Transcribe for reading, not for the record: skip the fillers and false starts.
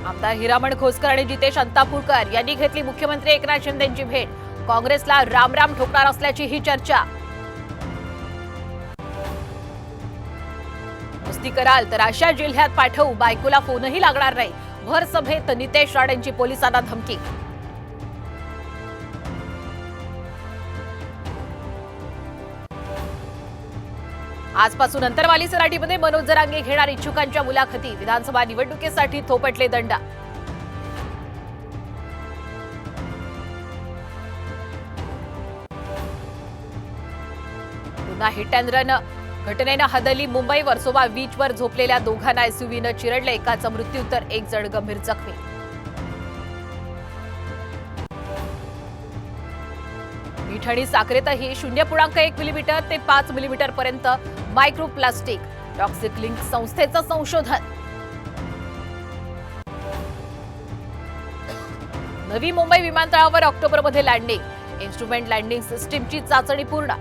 आमदार हिरामण खोसकर आणि जितेश अंतापूरकर यांनी घेतली मुख्यमंत्री एकनाथ शिंदेंची भेट. काँग्रेसला रामराम ठोकणार असल्याची ही चर्चा. कुस्ती कराल तर अशा जिल्ह्यात पाठवू, बायकोला फोनही लागणार नाही. भर सभेत नितेश राणेंची पोलिसांना धमकी. आजपासून अंतरवाली सराटीमध्ये मनोज जरांगे घेणार इच्छुकांच्या मुलाखती. विधानसभा निवडणुकीसाठी थोपटले दंडा. पुन्हा हिट अँड रन घटनेनं हदरली मुंबई. वर्सोवा बीचवर झोपलेल्या दोघांना एसयूव्हीनं चिरडलं. एकाचा मृत्यू तर एक जण गंभीर जखमी. मीठ आणि साखरेतही 0.1 मिलीमीटर ते 5 मिलीमीटर पर्यंत मायक्रो प्लास्टिक. टॉक्सिक लिंक संस्थेचं संशोधन. नवी मुंबई विमानतळावर ऑक्टोबरमध्ये लँडिंग. इन्स्ट्रुमेंट लँडिंग सिस्टीमची चाचणी पूर्ण.